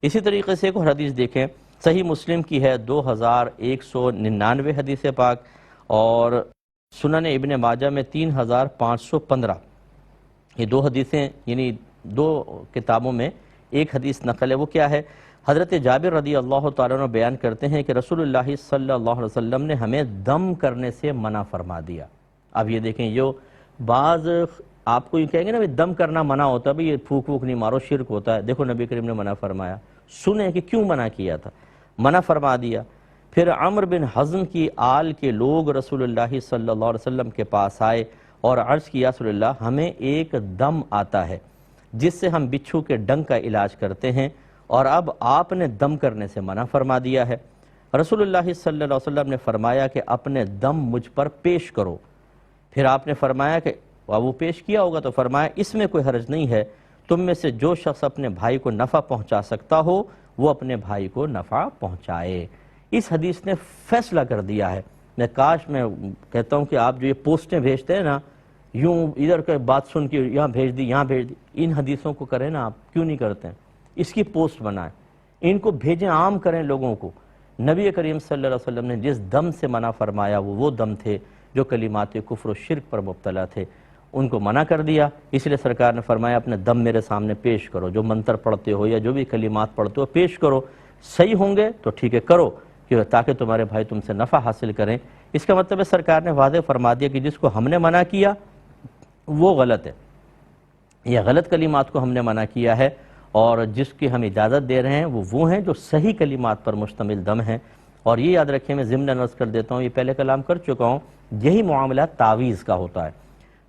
اسی طریقے سے ایک اور حدیث دیکھیں، صحیح مسلم کی ہے 2199 حدیث پاک، اور سنن ابن ماجہ میں 3515۔ یہ دو حدیثیں، یعنی دو کتابوں میں ایک حدیث نقل ہے۔ وہ کیا ہے؟ حضرت جابر رضی اللہ تعالیٰ عنہ بیان کرتے ہیں کہ رسول اللہ صلی اللہ علیہ وسلم نے ہمیں دم کرنے سے منع فرما دیا۔ اب یہ دیکھیں، یہ بعض آپ کو یہ کہیں گے نا دم کرنا منع ہوتا ہے، بھئی یہ پھوک ووک نہیں مارو، شرک ہوتا ہے۔ دیکھو نبی کریم نے منع فرمایا، سنیں کہ کیوں منع کیا تھا، منع فرما دیا۔ پھر عمرو بن حزم کی آل کے لوگ رسول اللہ صلی اللہ علیہ وسلم کے پاس آئے اور عرض کیا رسول اللہ ہمیں ایک دم آتا ہے جس سے ہم بچھو کے ڈنگ کا علاج کرتے ہیں، اور اب آپ نے دم کرنے سے منع فرما دیا ہے۔ رسول اللہ صلی اللہ علیہ وسلم نے فرمایا کہ اپنے دم مجھ پر پیش کرو۔ پھر آپ نے فرمایا کہ وہ پیش کیا ہوگا تو فرمایا اس میں کوئی حرج نہیں ہے، تم میں سے جو شخص اپنے بھائی کو نفع پہنچا سکتا ہو وہ اپنے بھائی کو نفع پہنچائے۔ اس حدیث نے فیصلہ کر دیا ہے۔ میں کاش میں کہتا ہوں کہ آپ جو یہ پوسٹیں بھیجتے ہیں نا، یوں ادھر کے بات سن کے یہاں بھیج دی یہاں بھیج دی، ان حدیثوں کو کریں نا، آپ کیوں نہیں کرتے ہیں؟ اس کی پوسٹ بنائیں، ان کو بھیجیں، عام کریں لوگوں کو۔ نبی کریم صلی اللہ علیہ وسلم نے جس دم سے منع فرمایا وہ دم تھے جو کلمات کفر و شرک پر مبتلا تھے، ان کو منع کر دیا۔ اس لیے سرکار نے فرمایا اپنے دم میرے سامنے پیش کرو، جو منتر پڑھتے ہو یا جو بھی کلمات پڑھتے ہو پیش کرو، صحیح ہوں گے تو ٹھیک ہے کرو، تاکہ تمہارے بھائی تم سے نفع حاصل کریں۔ اس کا مطلب ہے سرکار نے واضح فرما دیا کہ جس کو ہم نے منع کیا وہ غلط ہے، یہ غلط کلمات کو ہم نے منع کیا ہے، اور جس کی ہم اجازت دے رہے ہیں وہ ہیں جو صحیح کلمات پر مشتمل دم ہیں۔ اور یہ یاد رکھیں، میں ضمن عرض کر دیتا ہوں، یہ پہلے کلام کر چکا ہوں، یہی معاملہ تعویذ کا ہوتا ہے۔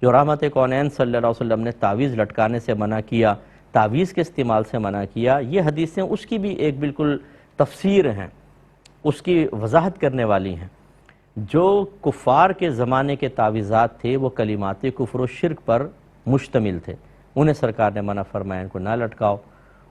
جو رحمت کونین صلی اللہ علیہ وسلم نے تعویذ لٹکانے سے منع کیا، تعویذ کے استعمال سے منع کیا، یہ حدیثیں اس کی بھی ایک بالکل تفسیر ہیں، اس کی وضاحت کرنے والی ہیں۔ جو کفار کے زمانے کے تعویذات تھے وہ کلمات کفر و شرک پر مشتمل تھے، انہیں سرکار نے منع فرمایا ان کو نہ لٹکاؤ،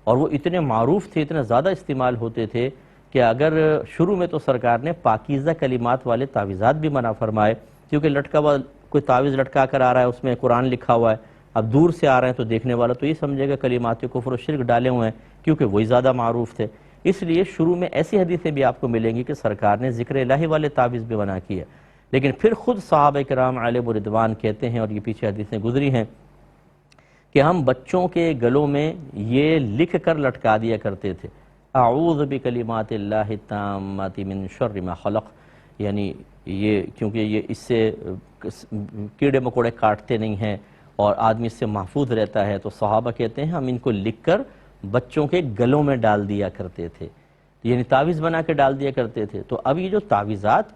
اور وہ اتنے معروف تھے، اتنے زیادہ استعمال ہوتے تھے کہ اگر شروع میں تو سرکار نے پاکیزہ کلمات والے تعویذات بھی منع فرمائے، کیونکہ لٹکا ہوا کوئی تعویذ لٹکا کر آ رہا ہے، اس میں قرآن لکھا ہوا ہے، اب دور سے آ رہے ہیں تو دیکھنے والا تو یہ سمجھے گا کلمات کفر و شرک ڈالے ہوئے ہیں، کیونکہ وہی زیادہ معروف تھے۔ اس لیے شروع میں ایسی حدیثیں بھی آپ کو ملیں گی کہ سرکار نے ذکر الہی والے تعویذ بھی منع کیے، لیکن پھر خود صحابہ کرام علیہم رضوان کہتے ہیں، اور یہ پیچھے حدیثیں گزری ہیں، کہ ہم بچوں کے گلوں میں یہ لکھ کر لٹکا دیا کرتے تھے، اعوذ بکلمات اللہ التامات من شر ما خلق، یعنی یہ کیونکہ یہ اس سے کیڑے مکوڑے کاٹتے نہیں ہیں اور آدمی اس سے محفوظ رہتا ہے، تو صحابہ کہتے ہیں ہم ان کو لکھ کر بچوں کے گلوں میں ڈال دیا کرتے تھے، یعنی تعویذ بنا کے ڈال دیا کرتے تھے۔ تو اب یہ جو تعویذات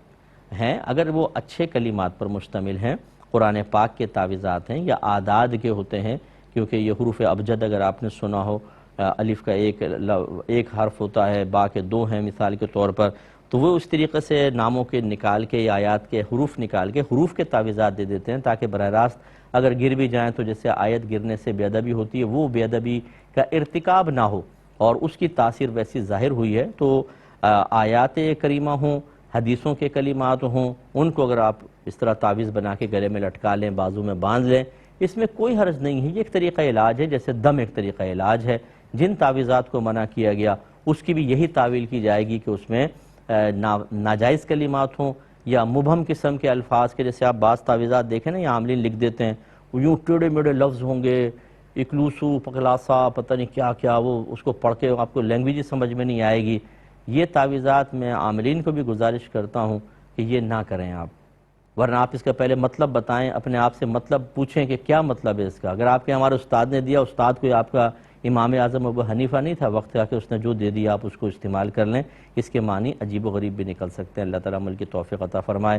ہیں اگر وہ اچھے کلمات پر مشتمل ہیں، قرآن پاک کے تعویذات ہیں یا اعداد کے ہوتے ہیں، کیونکہ یہ حروف ابجد اگر آپ نے سنا ہو، الف کا ایک حرف ہوتا ہے، با کے دو ہیں مثال کے طور پر، تو وہ اس طریقے سے ناموں کے نکال کے یا آیات کے حروف نکال کے حروف کے تعویذات دے دیتے ہیں، تاکہ براہ راست اگر گر بھی جائیں تو جیسے آیت گرنے سے بے ادبی ہوتی ہے وہ بے ادبی کا ارتکاب نہ ہو، اور اس کی تاثیر ویسی ظاہر ہوئی ہے۔ تو آیات کریمہ ہوں، حدیثوں کے کلمات ہوں، ان کو اگر آپ اس طرح تعویذ بنا کے گلے میں لٹکا لیں، بازو میں باندھ لیں، اس میں کوئی حرج نہیں ہے، یہ ایک طریقہ علاج ہے، جیسے دم ایک طریقہ علاج ہے۔ جن تعویذات کو منع کیا گیا اس کی بھی یہی تعویل کی جائے گی کہ اس میں ناجائز کلمات ہوں یا مبہم قسم کے الفاظ کے، جیسے آپ بعض تعویذات دیکھیں نا یہ عاملین لکھ دیتے ہیں، یوں ٹیڑے میڑے لفظ ہوں گے، اکلوسو پکلاسا پتہ نہیں کیا کیا، وہ اس کو پڑھ کے آپ کو لینگویج ہی سمجھ میں نہیں آئے گی۔ یہ تعویذات میں عاملین کو بھی گزارش کرتا ہوں کہ یہ نہ کریں آپ، ورنہ آپ اس کا پہلے مطلب بتائیں، اپنے آپ سے مطلب پوچھیں کہ کیا مطلب ہے اس کا۔ اگر آپ کے ہمارے استاد نے دیا، استاد کوئی آپ کا امام اعظم ابو حنیفہ نہیں تھا، وقت آ کے اس نے جو دے دیا آپ اس کو استعمال کر لیں، اس کے معنی عجیب و غریب بھی نکل سکتے ہیں۔ اللہ تعالیٰ عمل کی توفیق عطا فرمائے۔